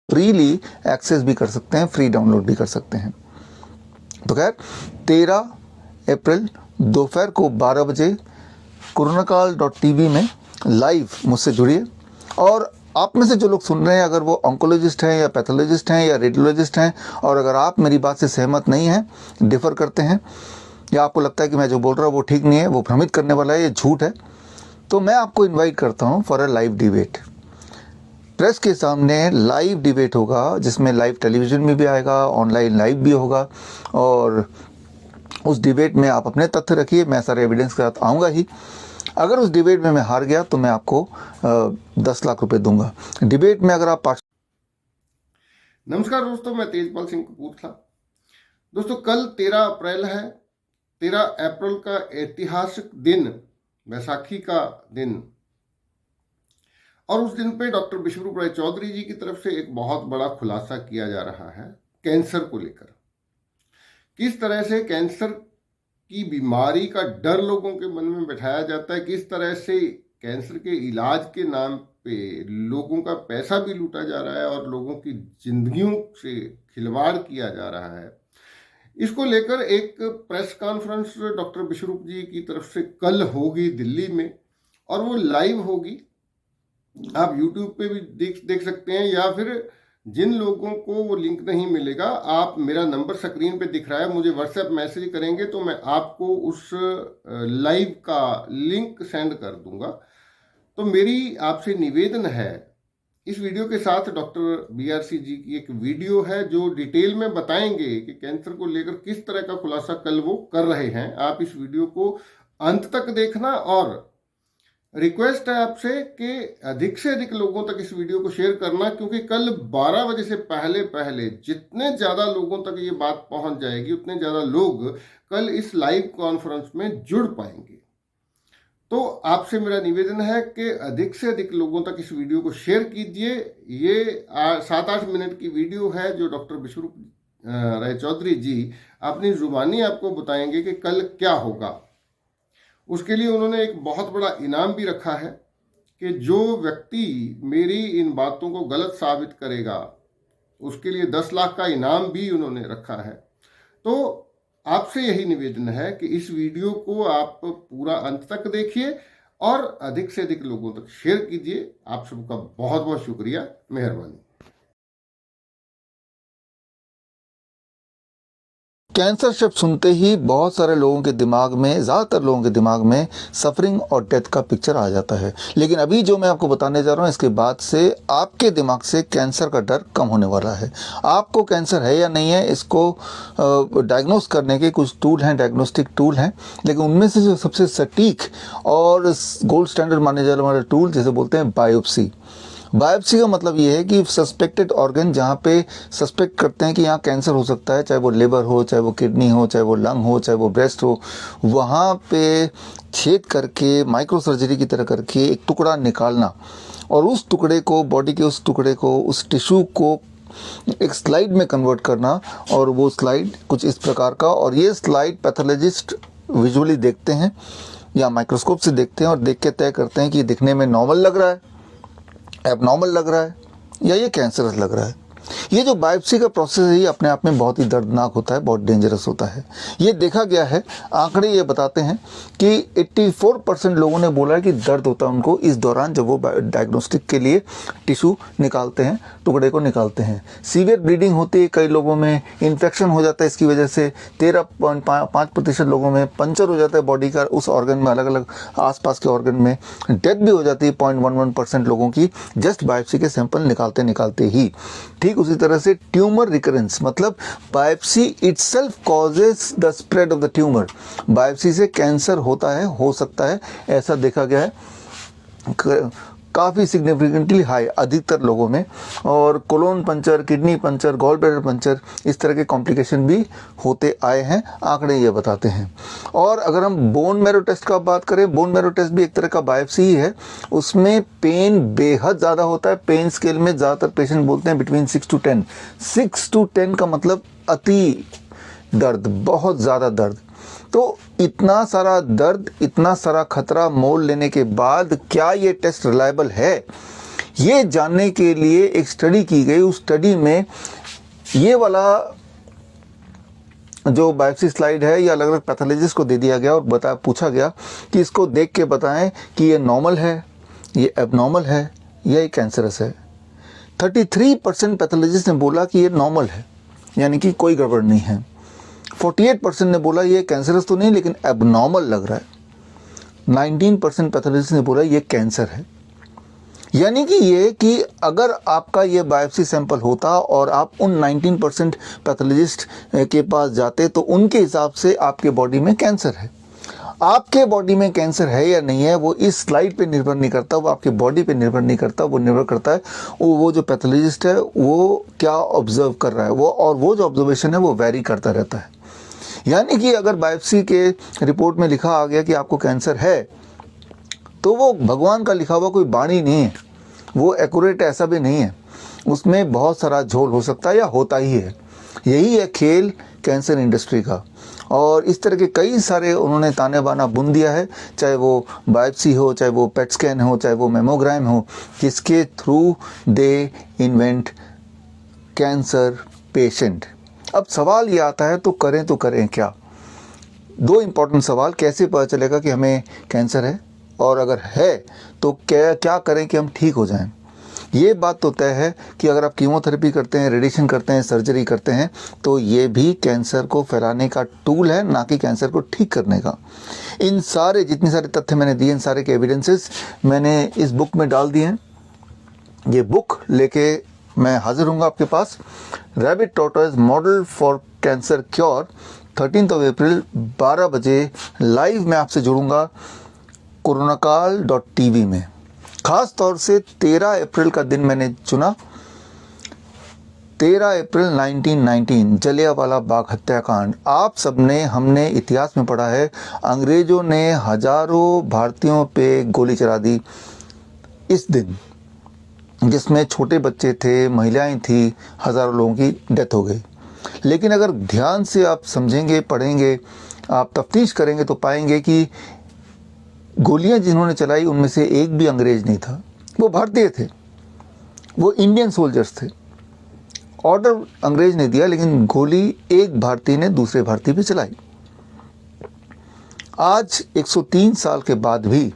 Freely access भी कर सकते हैं, फ्री डाउनलोड भी कर सकते हैं। तो खैर 13 अप्रैल दोपहर को 12 बजे कोरोनाकाल.tv में लाइव मुझसे जुड़िए। और आप में से जो लोग सुन रहे हैं, अगर वो ऑन्कोलॉजिस्ट हैं या पैथोलॉजिस्ट हैं या रेडियोलॉजिस्ट हैं, और अगर आप मेरी बात से सहमत नहीं हैं, डिफ़र करते हैं, या आपको लगता है कि मैं जो बोल रहा हूँ वो ठीक नहीं है, वो भ्रमित करने वाला है, ये झूठ है, तो मैं आपको इनवाइट करता हूँ for a live debate. Press के सामने लाइव डिबेट होगा, जिसमें लाइव टेलीविज़न में भी आएगा, ऑनलाइन लाइव भी होगा, और उस डिबेट में आप अपने तथ्य रखिए, मैं सारे एविडेंस के साथ आऊँगा ही। अगर उस डिबेट में मैं हार गया तो मैं आपको 10 लाख रुपए दूंगा। डिबेट में अगर आप नमस्कार दोस्तों, मैं तेजपाल सिंह कपूरथला। दोस्तों, कल 13 अप्रैल है। 13 अप्रैल का ऐतिहासिक दिन, बैसाखी का दिन, और उस दिन पे डॉक्टर विश्वरूप राय चौधरी जी की तरफ से एक बहुत बड़ा खुलासा किया जा रहा है कैंसर को लेकर। किस तरह से कैंसर की बीमारी का डर लोगों के मन में बैठाया जाता है, किस तरह से कैंसर के इलाज के नाम पे लोगों का पैसा भी लूटा जा रहा है और लोगों की जिंदगियों से खिलवाड़ किया जा रहा है, इसको लेकर एक प्रेस कॉन्फ्रेंस डॉक्टर विश्वरूप जी की तरफ से कल होगी दिल्ली में, और वो लाइव होगी। आप यूट्यूब पे भी देख सकते हैं, या फिर जिन लोगों को वो लिंक नहीं मिलेगा, आप मेरा नंबर स्क्रीन पे दिख रहा है, मुझे व्हाट्सएप मैसेज करेंगे तो मैं आपको उस लाइव का लिंक सेंड कर दूंगा। तो मेरी आपसे निवेदन है, इस वीडियो के साथ डॉक्टर BRC जी की एक वीडियो है जो डिटेल में बताएंगे कि कैंसर को लेकर किस तरह का खुलासा कल वो कर रहे हैं। आप इस वीडियो को अंत तक देखना, और रिक्वेस्ट है आपसे कि अधिक से अधिक लोगों तक इस वीडियो को शेयर करना, क्योंकि कल 12 बजे से पहले पहले जितने ज़्यादा लोगों तक ये बात पहुंच जाएगी, उतने ज़्यादा लोग कल इस लाइव कॉन्फ्रेंस में जुड़ पाएंगे। तो आपसे मेरा निवेदन है कि अधिक से अधिक लोगों तक इस वीडियो को शेयर कीजिए। ये 7-8 मिनट की वीडियो है जो डॉक्टर विश्वरूप राय चौधरी जी अपनी जुबानी आपको बताएंगे कि कल क्या होगा। उसके लिए उन्होंने एक बहुत बड़ा इनाम भी रखा है कि जो व्यक्ति मेरी इन बातों को गलत साबित करेगा उसके लिए 10 लाख का इनाम भी उन्होंने रखा है। तो आपसे यही निवेदन है कि इस वीडियो को आप पूरा अंत तक देखिए और अधिक से अधिक लोगों तक शेयर कीजिए। आप सबका बहुत बहुत शुक्रिया, मेहरबानी। कैंसर शब्द सुनते ही बहुत सारे लोगों के दिमाग में, ज़्यादातर लोगों के दिमाग में सफरिंग और डेथ का पिक्चर आ जाता है। लेकिन अभी जो मैं आपको बताने जा रहा हूँ, इसके बाद से आपके दिमाग से कैंसर का डर कम होने वाला है। आपको कैंसर है या नहीं है, इसको डायग्नोस करने के कुछ टूल हैं, डायग्नोस्टिक टूल हैं, लेकिन उनमें से जो सबसे सटीक और गोल्ड स्टैंडर्ड माने जाने वाला टूल जिसे बोलते हैं बायोप्सी। बायोप्सी का मतलब ये है कि सस्पेक्टेड ऑर्गन, जहाँ पे सस्पेक्ट करते हैं कि यहाँ कैंसर हो सकता है, चाहे वो लिवर हो, चाहे वो किडनी हो, चाहे वो लंग हो, चाहे वो ब्रेस्ट हो, वहाँ पे छेद करके माइक्रो सर्जरी की तरह करके एक टुकड़ा निकालना, और उस टुकड़े को, बॉडी के उस टुकड़े को, उस टिश्यू को एक स्लाइड में कन्वर्ट करना, और वो स्लाइड कुछ इस प्रकार का, और ये स्लाइड पैथोलॉजिस्ट विजुअली देखते हैं या माइक्रोस्कोप से देखते हैं और देख के तय करते हैं कि दिखने में नॉर्मल लग रहा है, एबनॉर्मल लग रहा है, या ये कैंसरस लग रहा है। ये जो बायोप्सी का प्रोसेस है, ये अपने आप में बहुत ही दर्दनाक होता है, बहुत डेंजरस होता है। ये देखा गया है, आंकड़े ये बताते हैं कि 84% लोगों ने बोला है कि दर्द होता है उनको इस दौरान जब वो डायग्नोस्टिक के लिए टिश्यू निकालते हैं, टुकड़े को निकालते हैं। सीवियर ब्लीडिंग होती है कई लोगों में, इन्फेक्शन हो जाता है इसकी वजह से 13.5% लोगों में, पंचर हो जाता है बॉडी का उस ऑर्गन में, अलग अलग आसपास के ऑर्गन में, डेथ भी हो जाती है 0.11% लोगों की जस्ट बायोप्सी के सैंपल निकालते निकालते ही। ठीक उसी तरह से ट्यूमर रिकरेंस, मतलब biopsy itself causes the spread of the tumour. Biopsy से कैंसर होता है, हो सकता है, ऐसा देखा गया है काफ़ी सिग्निफिकेंटली हाई अधिकतर लोगों में। और colon puncture, kidney puncture, gall bladder puncture, इस तरह के कॉम्प्लिकेशन भी होते आए हैं, आंकड़े ये बताते हैं। और अगर हम बोन मैरो टेस्ट का बात करें, बोन मैरो टेस्ट भी एक तरह का बायोप्सी ही है। उसमें पेन बेहद ज़्यादा होता है। पेन स्केल में ज़्यादातर पेशेंट बोलते हैं बिटवीन 6 to 10। 6 to 10 का मतलब अति दर्द, बहुत ज़्यादा दर्द। तो इतना सारा दर्द, इतना सारा खतरा मोल लेने के बाद क्या ये टेस्ट रिलायबल है? ये जानने के लिए एक स्टडी की गई। उस स्टडी में ये वाला जो बायोप्सी स्लाइड है ये अलग अलग पैथोलॉजिस्ट को दे दिया गया और पूछा गया कि इसको देख के बताएं कि ये नॉर्मल है, ये एबनॉर्मल है या ये कैंसरस है। 33% पैथोलॉजिस्ट ने बोला कि ये नॉर्मल है, यानी कि कोई गड़बड़ नहीं है। 48% ने बोला ये कैंसरस तो नहीं लेकिन एबनॉर्मल लग रहा है। 19% पैथोलॉजिस्ट ने बोला ये कैंसर है। यानी कि ये कि अगर आपका ये बायोप्सी सैंपल होता और आप उन 19% पैथोलॉजिस्ट के पास जाते तो उनके हिसाब से आपके बॉडी में कैंसर है। आपके बॉडी में कैंसर है या नहीं है वो इस स्लाइड पे निर्भर नहीं करता, वो आपके बॉडी पे निर्भर नहीं करता, वो निर्भर करता है वो जो पैथोलॉजिस्ट है वो क्या ऑब्जर्व कर रहा है वो जो ऑब्जर्वेशन है वो वेरी करता रहता है। यानी कि अगर बायोप्सी के रिपोर्ट में लिखा आ गया कि आपको कैंसर है तो वो भगवान का लिखा हुआ कोई बाणी नहीं है, वो एक्यूरेट ऐसा भी नहीं है, उसमें बहुत सारा झोल हो सकता है या होता ही है। यही है खेल कैंसर इंडस्ट्री का। और इस तरह के कई सारे उन्होंने ताने बाना बुन दिया है, चाहे वो बायोप्सी हो, चाहे वो पेट स्कैन हो, चाहे वो मेमोग्राम हो, जिसके थ्रू दे इन्वेंट कैंसर पेशेंट। अब सवाल ये आता है तो करें क्या। दो इम्पोर्टेंट सवाल, कैसे पता चलेगा कि हमें कैंसर है, और अगर है तो क्या करें कि हम ठीक हो जाएं। ये बात तो तय है कि अगर आप कीमोथेरेपी करते हैं, रेडिएशन करते हैं, सर्जरी करते हैं तो ये भी कैंसर को फैलाने का टूल है, ना कि कैंसर को ठीक करने का। इन सारे जितने सारे तथ्य मैंने दिए, इन सारे के एविडेंसेस मैंने इस बुक में डाल दिए हैं। ये बुक लेके मैं हाजिर हूँगा आपके पास। Rabbit tortoise model for cancer cure, 13 अप्रैल 12 बजे लाइव मैं आपसे जुड़ूंगा कोरोनाकाल.tv में। खास तौर से 13 अप्रैल का दिन मैंने चुना। 13 अप्रैल 1919 जलियांवाला बाग हत्याकांड। आप सबने, हमने इतिहास में पढ़ा है, अंग्रेजों ने हजारों भारतीयों पे गोली चला दी इस दिन, जिसमें छोटे बच्चे थे, महिलाएं थी, हजारों लोगों की डेथ हो गई। लेकिन अगर ध्यान से आप समझेंगे, पढ़ेंगे, आप तफ्तीश करेंगे तो पाएंगे कि गोलियां जिन्होंने चलाई उनमें से एक भी अंग्रेज नहीं था, वो भारतीय थे, वो इंडियन सोल्जर्स थे। ऑर्डर अंग्रेज ने दिया लेकिन गोली एक भारतीय ने दूसरे भारतीय पे चलाई। आज 103 साल के बाद भी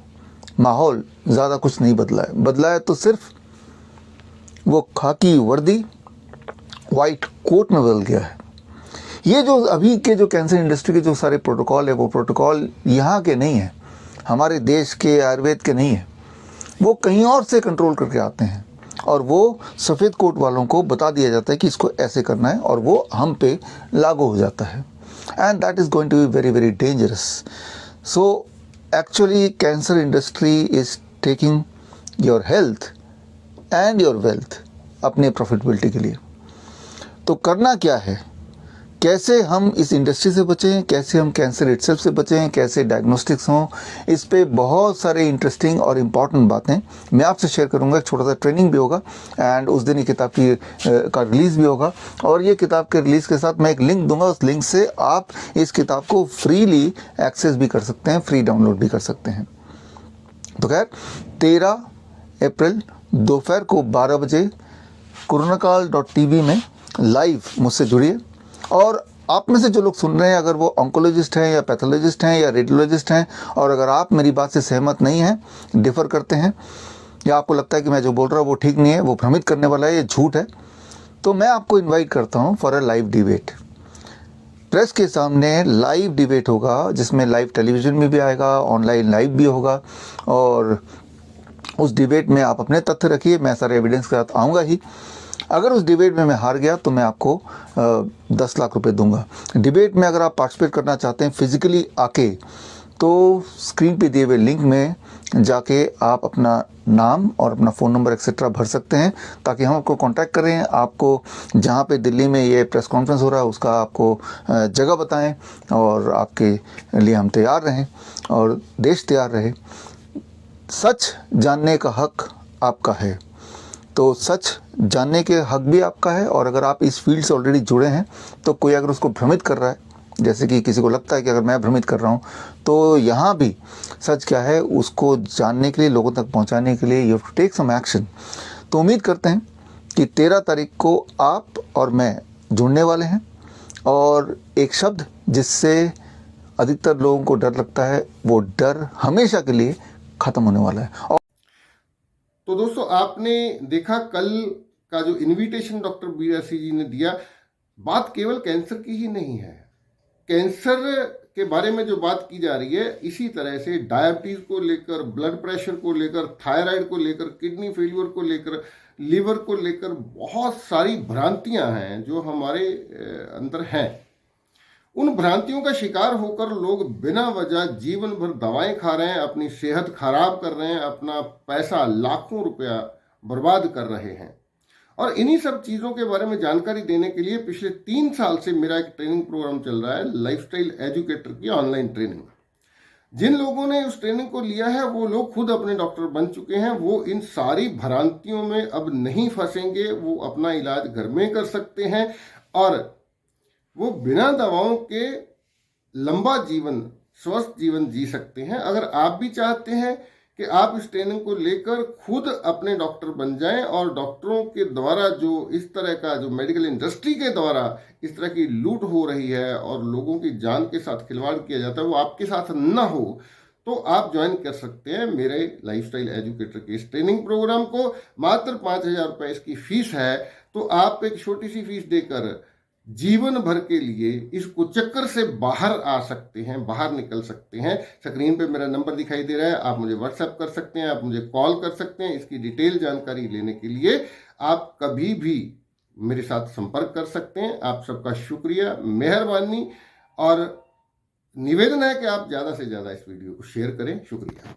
माहौल ज़्यादा कुछ नहीं बदला है तो सिर्फ वो खाकी वर्दी वाइट कोट में बदल गया है। ये जो अभी के जो कैंसर इंडस्ट्री के जो सारे प्रोटोकॉल है वो प्रोटोकॉल यहाँ के नहीं है, हमारे देश के आयुर्वेद के नहीं है, वो कहीं और से कंट्रोल करके आते हैं और वो सफ़ेद कोट वालों को बता दिया जाता है कि इसको ऐसे करना है और वो हम पे लागू हो जाता है। And that is going to be very very dangerous. So actually cancer industry is taking your health and your wealth अपने प्रॉफिटेबिलिटी के लिए। तो करना क्या है, कैसे हम इस इंडस्ट्री से बचें, कैसे हम कैंसर इटसेल्फ से बचें, कैसे डायग्नोस्टिक्स हों, इस पे बहुत सारे इंटरेस्टिंग और इम्पॉर्टेंट बातें मैं आपसे शेयर करूंगा। एक छोटा सा ट्रेनिंग भी होगा एंड उस दिन ये किताब का रिलीज़ भी होगा। और ये किताब के रिलीज़ के साथ मैं एक लिंक दूंगा, उस लिंक से आप इस किताब को फ्रीली एक्सेस भी कर सकते हैं, फ्री डाउनलोड भी कर सकते हैं। तो खैर 13 अप्रैल दोपहर को 12 बजे कोरोनाकाल.tv में लाइव मुझसे जुड़िए। और आप में से जो लोग सुन रहे हैं, अगर वो ऑन्कोलॉजिस्ट हैं या पैथोलॉजिस्ट हैं या रेडियोलॉजिस्ट हैं, और अगर आप मेरी बात से सहमत नहीं हैं, डिफ़र करते हैं, या आपको लगता है कि मैं जो बोल रहा हूँ वो ठीक नहीं है, वो भ्रमित करने वाला है, ये झूठ है, तो मैं आपको इनवाइट करता हूँ for a live debate. Press के सामने लाइव डिबेट होगा, जिसमें लाइव टेलीविज़न में भी आएगा, ऑनलाइन लाइव भी होगा। और उस डिबेट में आप अपने तथ्य रखिए, मैं सारे एविडेंस के साथ आऊँगा ही। अगर उस डिबेट में मैं हार गया तो मैं आपको 10 लाख रुपए दूंगा। डिबेट में अगर आप पार्टिसिपेट करना चाहते हैं फिजिकली आके, तो स्क्रीन पे दिए हुए लिंक में जाके आप अपना नाम और अपना फ़ोन नंबर एक्सेट्रा भर सकते हैं, ताकि हम आपको कांटेक्ट करें, आपको जहाँ पे दिल्ली में ये प्रेस कॉन्फ्रेंस हो रहा है उसका आपको जगह बताएं, और आपके लिए हम तैयार रहें और देश तैयार रहे। सच जानने का हक आपका है, तो सच जानने के हक भी आपका है। और अगर आप इस फील्ड से ऑलरेडी जुड़े हैं तो कोई अगर उसको भ्रमित कर रहा है, जैसे कि किसी को लगता है कि अगर मैं भ्रमित कर रहा हूँ, तो यहाँ भी सच क्या है उसको जानने के लिए, लोगों तक पहुँचाने के लिए you have to take some action. तो उम्मीद करते हैं कि 13 तारीख को आप और मैं जुड़ने वाले हैं और एक शब्द जिससे अधिकतर लोगों को डर लगता है, वो डर हमेशा के लिए खत्म होने वाला है। और तो दोस्तों, आपने देखा कल का जो इनविटेशन डॉक्टर बीआरसी जी ने दिया, बात केवल कैंसर की ही नहीं है। कैंसर के बारे में जो बात की जा रही है, इसी तरह से डायबिटीज को लेकर, ब्लड प्रेशर को लेकर, थायराइड को लेकर, किडनी फेलियर को लेकर, लिवर को लेकर बहुत सारी भ्रांतियां हैं जो हमारे अंदर हैं। उन भ्रांतियों का शिकार होकर लोग बिना वजह जीवन भर दवाएं खा रहे हैं, अपनी सेहत खराब कर रहे हैं, अपना पैसा लाखों रुपया बर्बाद कर रहे हैं। और इन्हीं सब चीज़ों के बारे में जानकारी देने के लिए पिछले 3 साल से मेरा एक ट्रेनिंग प्रोग्राम चल रहा है, लाइफस्टाइल एजुकेटर की ऑनलाइन ट्रेनिंग। जिन लोगों ने उस ट्रेनिंग को लिया है वो लोग खुद अपने डॉक्टर बन चुके हैं। वो इन सारी भ्रांतियों में अब नहीं फंसेंगे, वो अपना इलाज घर में कर सकते हैं और वो बिना दवाओं के लंबा जीवन, स्वस्थ जीवन जी सकते हैं। अगर आप भी चाहते हैं कि आप इस ट्रेनिंग को लेकर खुद अपने डॉक्टर बन जाएं और डॉक्टरों के द्वारा जो इस तरह का, जो मेडिकल इंडस्ट्री के द्वारा इस तरह की लूट हो रही है और लोगों की जान के साथ खिलवाड़ किया जाता है, वो आपके साथ ना हो, तो आप ज्वाइन कर सकते हैं मेरे लाइफस्टाइल एजुकेटर के इस ट्रेनिंग प्रोग्राम को। मात्र 5,000 रुपये इसकी फीस है। तो आप एक छोटी सी फीस देकर जीवन भर के लिए इस कुचक्कर से बाहर आ सकते हैं, बाहर निकल सकते हैं। स्क्रीन पे मेरा नंबर दिखाई दे रहा है, आप मुझे व्हाट्सएप कर सकते हैं, आप मुझे कॉल कर सकते हैं। इसकी डिटेल जानकारी लेने के लिए आप कभी भी मेरे साथ संपर्क कर सकते हैं। आप सबका शुक्रिया, मेहरबानी, और निवेदन है कि आप ज़्यादा से ज़्यादा इस वीडियो को शेयर करें। शुक्रिया।